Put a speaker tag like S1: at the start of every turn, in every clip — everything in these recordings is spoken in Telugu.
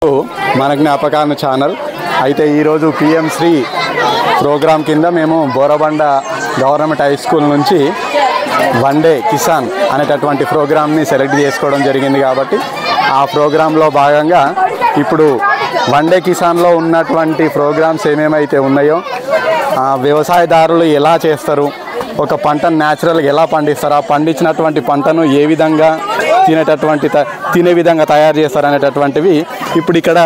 S1: మన జ్ఞాపకాలను ఛానల్ అయితే ఈరోజు పిఎం శ్రీ ప్రోగ్రాం కింద మేము బోరబండ గవర్నమెంట్ హై స్కూల్ నుంచి వన్ డే కిసాన్ అనేటటువంటి ప్రోగ్రామ్ని సెలెక్ట్ చేసుకోవడం జరిగింది. కాబట్టి ఆ ప్రోగ్రాంలో భాగంగా ఇప్పుడు వన్ డే కిసాన్లో ఉన్నటువంటి ప్రోగ్రామ్స్ ఏమేమైతే ఉన్నాయో, వ్యవసాయదారులు ఎలా చేస్తారు, ఒక పంటను న్యాచురల్గా ఎలా పండిస్తారు, ఆ పండించినటువంటి పంటను ఏ విధంగా తినే విధంగా తయారు చేస్తారు అనేటటువంటివి ఇప్పుడు ఇక్కడ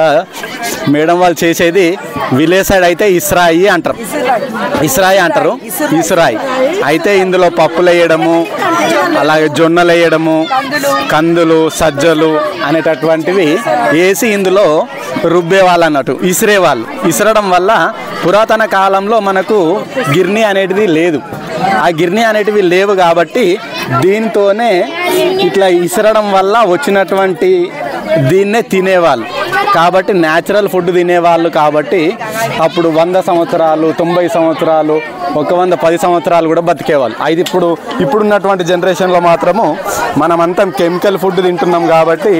S1: మేడం వాళ్ళు చేసేది. విలేజ్ సైడ్ అయితే ఇస్రాయి అంటారు, ఇస్రాయి అయితే ఇందులో పప్పులు వేయడము, అలాగే జొన్నలు వేయడము, కందులు, సజ్జలు అనేటటువంటివి వేసి ఇందులో రుబ్బేవాళ్ళు అన్నట్టు, ఇసరడం వల్ల పురాతన కాలంలో మనకు గిర్నీ అనేటిది లేదు. ఆ గిర్నీ అనేటివి లేవు కాబట్టి దీంతోనే ఇట్లా ఇసరడం వల్ల వచ్చినటువంటి దీన్నే తినేవాళ్ళు. కాబట్టి న్యాచురల్ ఫుడ్ తినేవాళ్ళు. కాబట్టి అప్పుడు 100 సంవత్సరాలు, 90 సంవత్సరాలు, 110 సంవత్సరాలు కూడా బతికేవాళ్ళు. అయితే ఇప్పుడున్నటువంటి జనరేషన్లో మాత్రము మనమంతా కెమికల్ ఫుడ్ తింటున్నాం కాబట్టి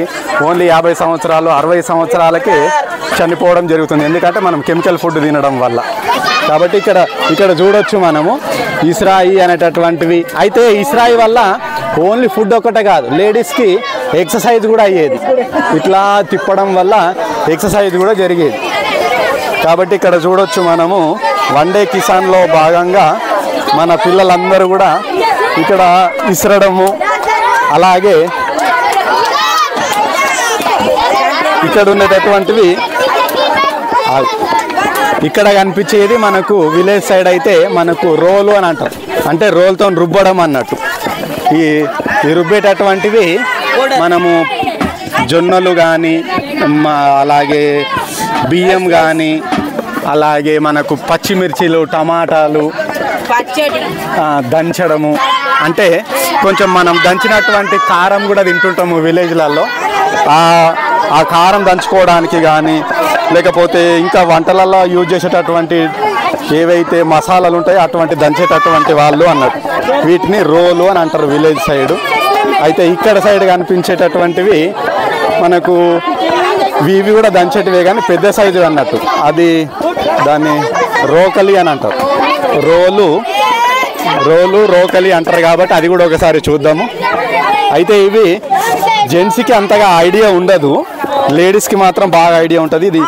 S1: ఓన్లీ 50 సంవత్సరాలు, 60 సంవత్సరాలకే చనిపోవడం జరుగుతుంది. ఎందుకంటే మనం కెమికల్ ఫుడ్ తినడం వల్ల. కాబట్టి ఇక్కడ చూడొచ్చు మనము ఇస్రాయి అనేటటువంటివి. అయితే ఇస్రాయి వల్ల ఓన్లీ ఫుడ్ ఒక్కటే కాదు, లేడీస్కి ఎక్సర్సైజ్ కూడా అయ్యేది. ఇట్లా తిప్పడం వల్ల ఎక్సర్సైజ్ కూడా జరిగేది. కాబట్టి ఇక్కడ చూడొచ్చు మనము వన్ డే కిసాన్లో భాగంగా మన పిల్లలందరూ కూడా ఇక్కడ ఇసరడము, అలాగే ఇక్కడ ఉండేటటువంటివి ఇక్కడ కనిపించేది మనకు విలేజ్ సైడ్ అయితే మనకు రోలు అని అంటారు, అంటే రోల్తో రుబ్బడం అన్నట్టు. ఈ రుబ్బేటటువంటివి మనము జొన్నలు కానీ, అలాగే బియ్యం కానీ, అలాగే మనకు పచ్చిమిర్చిలు, టమాటాలు దంచడము, అంటే కొంచెం మనం దంచినటువంటి కారం కూడా తింటుంటాము విలేజ్లలో. ఆ కారం దంచుకోవడానికి కానీ, లేకపోతే ఇంకా వంటలలో యూజ్ చేసేటటువంటి ఏవైతే మసాలాలు ఉంటాయో అటువంటి దంచేటటువంటి వాళ్ళు అన్నట్టు. వీటిని రోలు అని అంటారు విలేజ్ సైడు. అయితే ఇక్కడ సైడ్ కనిపించేటటువంటివి మనకు ఇవి కూడా దంచేటివే కానీ పెద్ద సైజు అన్నట్టు. దాన్ని రోకలి అని అంటారు. రోకలి అంటారు కాబట్టి అది కూడా ఒకసారి చూద్దాము. అయితే ఇవి జెంట్స్కి అంతగా ఐడియా ఉండదు, లేడీస్కి మాత్రం బాగా ఐడియా ఉంటుంది. ఇది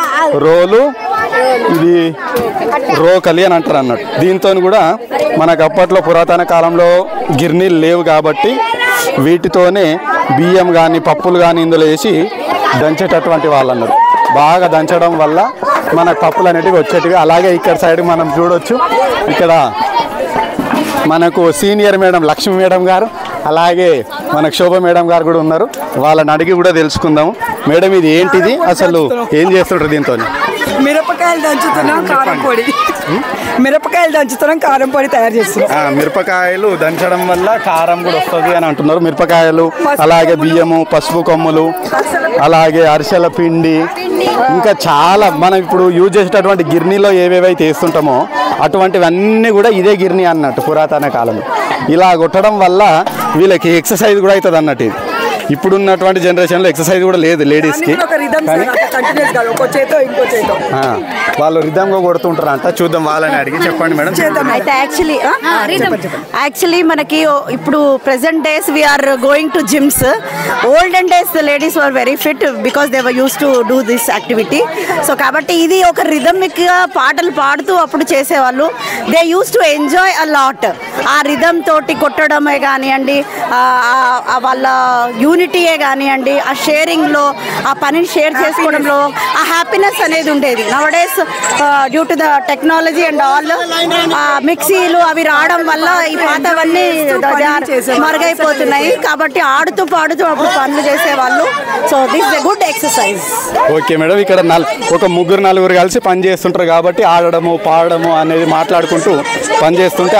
S1: ఇది రోకలి అని అంటారు అన్నట్టు. దీంతో కూడా మనకు అప్పట్లో పురాతన కాలంలో గిర్నీలు లేవు కాబట్టి వీటితోనే బియ్యం కానీ, పప్పులు కానీ ఇందులో వేసి దంచేటటువంటి వాళ్ళు అన్నారు. బాగా దంచడం వల్ల మనకు పప్పులు అనేటివి వచ్చేటివి. అలాగే ఇక్కడ సైడ్ మనం చూడొచ్చు, ఇక్కడ మనకు సీనియర్ మేడం లక్ష్మి మేడం గారు, అలాగే మనకు శోభ మేడం గారు కూడా ఉన్నారు. వాళ్ళని అడిగి కూడా తెలుసుకుందాము. మేడం, ఇది ఏంటిది, అసలు ఏం చేస్తుంటారు దీంతో?
S2: మిరపకాయలు దంచుతున్నాం, కారం పొడి తయారు చేస్తున్నాం.
S1: మిరపకాయలు దంచడం వల్ల కారం కూడా వస్తుంది అని అంటున్నారు. మిరపకాయలు, అలాగే బియ్యము, పసుపు కొమ్ములు, అలాగే అరిసెల పిండి, ఇంకా చాలా మనం ఇప్పుడు యూజ్ చేసేటటువంటి గిర్నీలో ఏవేవైతే వేస్తుంటామో అటువంటివన్నీ కూడా ఇదే గిర్నీ అన్నట్టు. పురాతన కాలంలో ఇలా కొట్టడం వల్ల వీళ్ళకి ఎక్సర్సైజ్ కూడా అవుతుంది అన్నట్టు. ఇది ఇప్పుడున్నటువంటి జనరేషన్లో ఎక్సర్సైజ్ కూడా లేదు లేడీస్కి. వాళ్ళు రిధంగా కొడుతుంటారు అంట. చూద్దాం, వాళ్ళని అడిగి చెప్పండి మేడం.
S3: అయితే యాక్చువల్లీ మనకి ఇప్పుడు present days we are going to gyms. Olden days ladies were very fit because they were use to do this activity. So కాబట్టి ఇది ఒక రిథమిక్గా పాటలు పాడుతూ అప్పుడు చేసేవాళ్ళు. They use to enjoy a lot. ఆ రిథమ్ తోటి కొట్టడమే కానివ్వండి, వాళ్ళ యూనిటీయే కానివ్వండి, ఆ షేరింగ్లో, ఆ పనిని షేర్ చేసుకోవడంలో ఆ హ్యాపీనెస్ అనేది ఉండేది. Nowadays due to the technology and all మిక్సీలు అవి రావడం వల్ల ఈ పాతవన్నీ మరుగైపోతున్నాయి. కాబట్టి ఆడుతూ పాడుతూ అప్పుడు పనులు చేసేవాళ్ళు. So this is a good exercise.
S1: Okay madam, ఇక్కడ ఒక 3-4 కలిసి పని చేస్తుంటారు కాబట్టి ఆడడము, పాడడము అనేది మాట్లాడుకుంటూ పని చేస్తుంటే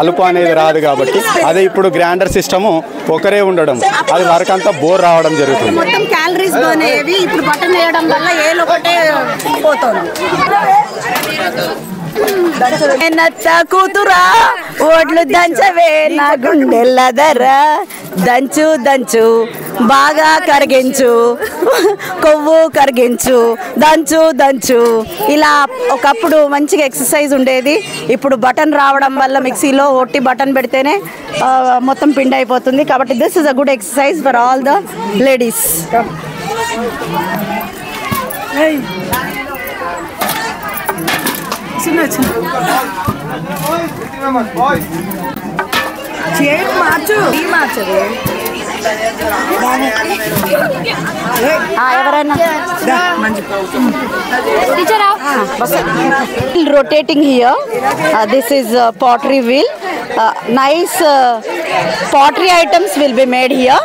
S1: అలుపు అనేది రాదు. కాబట్టి అదే ఇప్పుడు గ్రైండర్ సిస్టము ఒకరే ఉండడం, అది వర్క్ అంతా బోర్ రావడం జరుగుతుంది.
S3: మొత్తం క్యాలరీస్ అనేవి ఇప్పుడు బటన్ వేయడం వల్ల ఏలో ఒకటే పోతుంది. నత్త కూతురా ఓట్లు దంచవే నా గుండెల్లదరా దంచు దంచు బాగా కరిగించు కొవ్వు కరిగించు దంచు దంచు ఇలా ఒకప్పుడు మంచిగా ఎక్సర్సైజ్ ఉండేది. ఇప్పుడు బటన్ రావడం వల్ల మిక్సీలో ఒట్టి బటన్ పెడితేనే మొత్తం పిండి అయిపోతుంది. కాబట్టి this is a good exercise for all the ladies. ఎవరైనా rotating here. This is pottery wheel. Nice pottery items will be made here.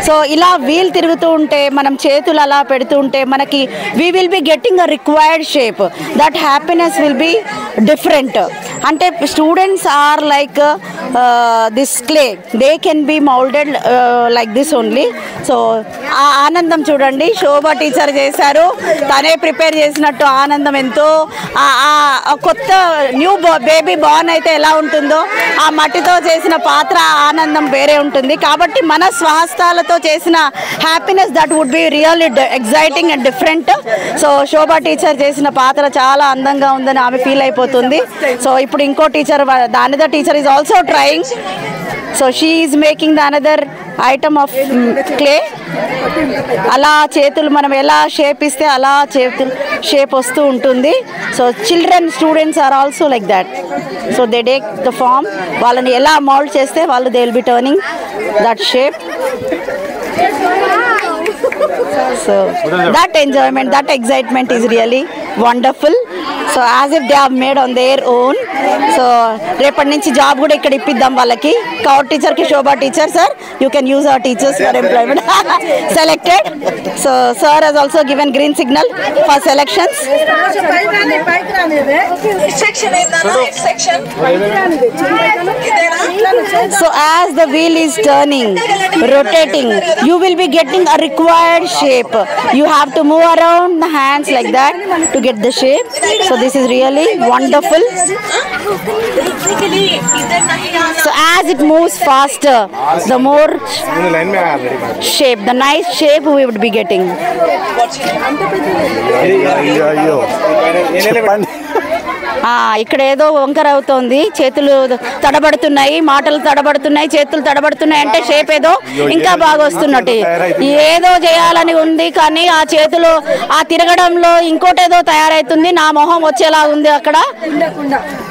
S3: So ఇలా వీల్ తిరుగుతూ ఉంటే మనం చేతులు అలా పెడుతూ ఉంటే మనకి we will be getting a required shape. That happiness will be different. అంటే students are like this clay. They can be molded like this only. So ఆ ఆనందం చూడండి, శోభా టీచర్ చేశారు, తనే ప్రిపేర్ చేసినట్టు ఆనందం ఎంతో. కొత్త న్యూ బేబీ బార్న్ అయితే ఎలా ఉంటుందో ఆ మట్టితో చేసిన పాత్ర ఆనందం వేరే ఉంటుంది. కాబట్టి మన స్వహస్తాలతో చేసిన happiness that would be really exciting and different. So Shobha teacher చేసిన పాత్ర చాలా అందంగా ఉందని ఆమె ఫీల్ అయిపోతుంది. సో ఇప్పుడు ఇంకో teacher, the another teacher is also trying. So she is making the another item of clay. అలా చేతులు మనం ఎలా షేప్ ఇస్తే అలా చేతులు షేప్ వస్తూ ఉంటుంది. So children students are also like that. So they take the form. వాళ్ళని ఎలా మౌల్డ్ చేస్తే వాళ్ళు they will be turning that shape. So that enjoyment, that excitement is really wonderful. So as if they have made on their own. So రేపటి నుంచి జాబ్ కూడా ఇక్కడ ఇప్పిద్దాం వాళ్ళకి. కౌట్ టీచర్ కి Shobha teacher, sir you can use our teachers for employment. Selected. So sir has also given green signal for selections. So as the wheel is turning, rotating, you will be getting a required shape. You have to move around the hands like that to get the shape. So this is really wonderful. So as it moves faster, the more shape, the nice shape we would be getting. ఇక్కడ ఏదో వంకర అవుతోంది, చేతులు తడబడుతున్నాయి, మాటలు తడబడుతున్నాయి, చేతులు తడబడుతున్నాయి అంటే షేప్ ఏదో ఇంకా బాగా వస్తున్నట్టు ఏదో చేయాలని ఉంది. కానీ ఆ చేతులు ఆ తిరగడంలో ఇంకోటి ఏదో తయారవుతుంది. నా మొహం వచ్చేలా ఉంది. అక్కడ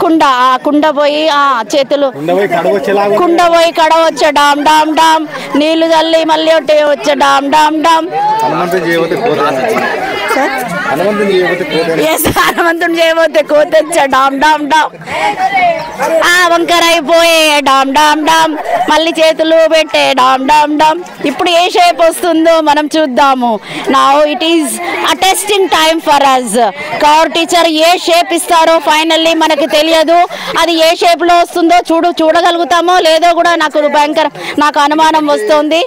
S3: కుండ, ఆ కుండ పోయి ఆ చేతులు కుండ పోయి కడ వచ్చే డామ్ డామ్ డామ్, నీళ్లు చల్లి మళ్ళీ వచ్చే డామ్ డామ్ డామ్. హనుమంతుని చేయబోతే కోతొచ్చా డామ్ డామ్ డామ్. వంకర అయిపోయే డామ్ డామ్ డామ్, మళ్ళీ చేతులు పెట్టే డామ్ డామ్ డామ్. ఇప్పుడు ఏ షేప్ వస్తుందో మనం చూద్దాము. Now it is a testing time for us. Cover teacher ఏ షేప్ ఇస్తారో ఫైనల్లీ మనకు తెలియదు. అది ఏ షేప్ లో వస్తుందో చూడగలుగుతామో లేదో కూడా నాకు అనుమానం వస్తుంది.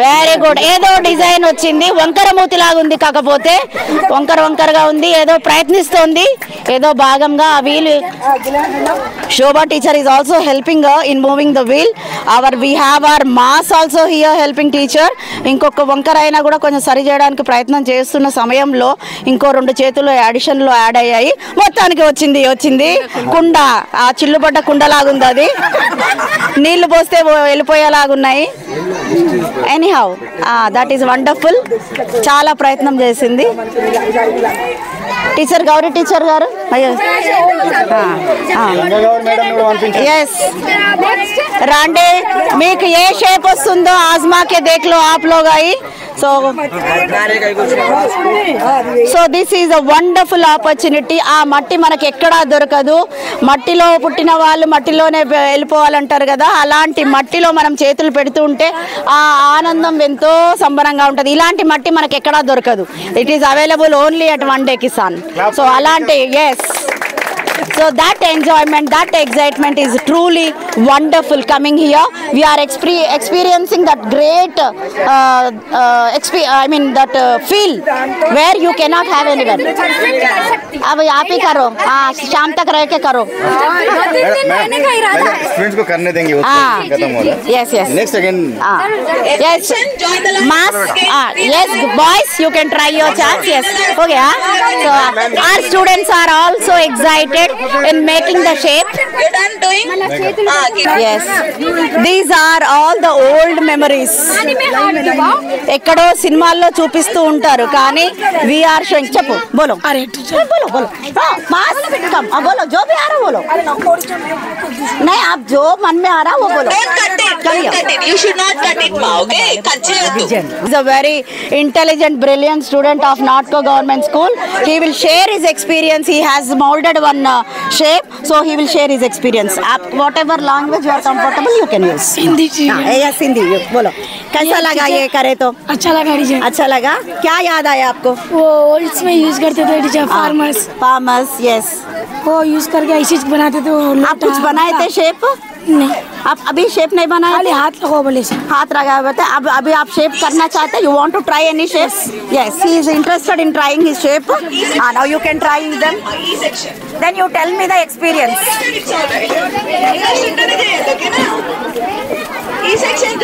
S3: Very good. ఏదో డిజైన్ వచ్చింది, వంకర మూతి లాగా ఉంది, కాకపోతే వంకరగా ఉంది, ఏదో ప్రయత్నిస్తోంది, ఏదో భాగంగా ఆ wheel. Shobha teacher is also helping in moving the wheel. we have our mass also here helping teacher. ఇంకొక వంకర అయినా కూడా కొంచెం సరి చేయడానికి ప్రయత్నం చేస్తున్న సమయంలో ఇంకో 2 చేతులు అడిషన్ లో యాడ్ అయ్యాయి. మొత్తానికి వచ్చింది కుండ. ఆ చిల్లుపడ్డ కుండలాగుంది, అది నీళ్లు పోస్తే వెళ్ళిపోయేలాగున్నాయి. Anyhow that is wonderful. చాలా ప్రయత్నం చేసింది టీచర్, గౌరీ టీచర్ గారు. ఎస్ రాండి, మీకు ఏ షేప్ వస్తుందో ఆజ్మాకే దేఖ్లో ఆప్ లోగ్ ఆయి. So this is a wonderful opportunity. ఆ మట్టి మనకి ఎక్కడా దొరకదు. మట్టిలో పుట్టిన వాళ్ళు మట్టిలోనే వెళ్ళిపోవాలంటారు కదా, అలాంటి మట్టిలో మనం చేతులు పెడుతూ ఉంటే ఆ ఆనందం ఎంతో సంబరంగా ఉంటుంది. ఇలాంటి మట్టి మనకి ఎక్కడా దొరకదు. It is available only at one day Kisan. So అలాంటి yes, so that enjoyment, that excitement is truly wonderful coming here. We are experiencing that great that feel where you cannot have anywhere. अब आप ही करो, शाम तक रह के करो.
S4: स्टूडेंट्स को करने देंगे, खत्म हो रहा है.
S3: Yes.
S4: Next again.
S3: Yes. Mass. Yes, boys, you can try your chance. Yes. Okay. So our students are also excited in making the shape.
S5: You're done doing?
S3: Yes. These are all the old memories. ఎక్కడో సినిమాల్లో చూపిస్తూ ఉంటారు కానీ వీఆర్ షోయింగ్. చెప్పు బోలో. बोलो मास कम बोलो जो भी आ रहा बोलो. नहीं आप जो मन में आ रहा वो बोलो.
S5: You should not cut it, okay?
S3: He's a very intelligent, brilliant student of Notco Government School. He will share his experience. He has molded one shape, so he will share his experience. Whatever language you are comfortable, you can use.
S2: Hindi
S3: Yes, Hindi बोलो. कैसा लगा ये करे तो?
S2: अच्छा लगा टीचर.
S3: अच्छा लगा. क्या याद आया आपको?
S2: वो इसमें यूज करते थे टीचर.
S3: Farmers yes.
S2: वो यूज करके ऐसे बनाते थे.
S3: आप कुछ बनाए थे शेप?
S2: नहीं.
S3: आप अभी शेप नहीं बनाए?
S2: खाली हाथ लगाओ बोले से.
S3: हाथ लगा हुआ था. अब अभी आप शेप करना चाहते हैं? You want to try any shape? Yes, he is interested in trying his shape. Now you can try them. Then you tell me the experience.
S5: ఈ సెక్షన్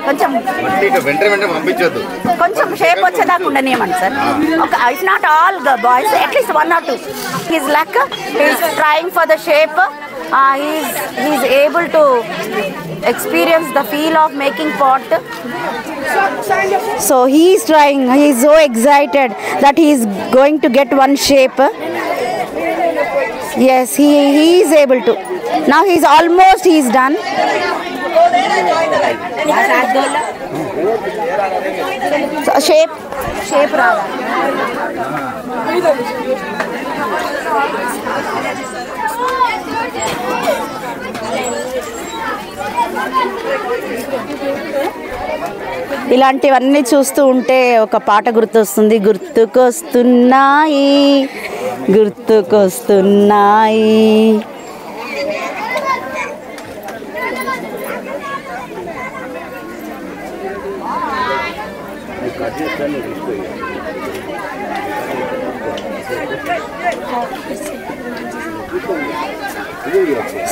S3: కొంచెం
S4: పంపించొద్దు.
S3: కొంచెం షేప్ వచ్చేదాకా ఉండనియమండి సార్. ఒక it's not all boys, at least 1 or 2. His luck is trying for the shape. He's able to experience the feel of making pot. So he's trying. He's so excited that he's going to get one shape. Yes, he is able to. Now he's done. So shape రావాలి. ఇలాంటివన్నీ చూస్తూ ఉంటే ఒక పాట గుర్తొస్తుంది. గుర్తుకొస్తున్నాయి.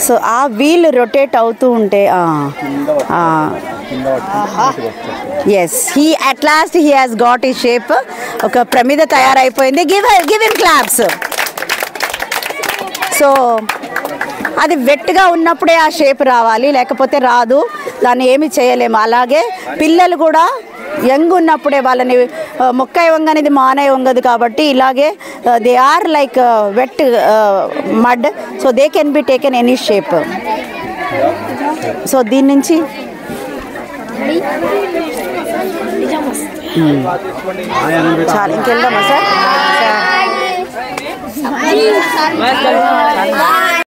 S3: సో ఆ వీల్ రొటేట్ అవుతూ ఉంటే yes, at last he has got ఈ షేప్. ఒక ప్రమిద తయారైపోయింది. Give him claps. సో అది వెట్గా ఉన్నప్పుడే ఆ షేప్ రావాలి, లేకపోతే రాదు. దాన్ని ఏమి చేయలేము. అలాగే పిల్లలు కూడా యంగ్ ఉన్నప్పుడే వాళ్ళని మొక్కై వంగనేది మానై వంగదు. కాబట్టి ఇలాగే they are like wet mud, so they can be taken any shape. సో దీని నుంచి చాలా ఇంకెళ్దామా సార్?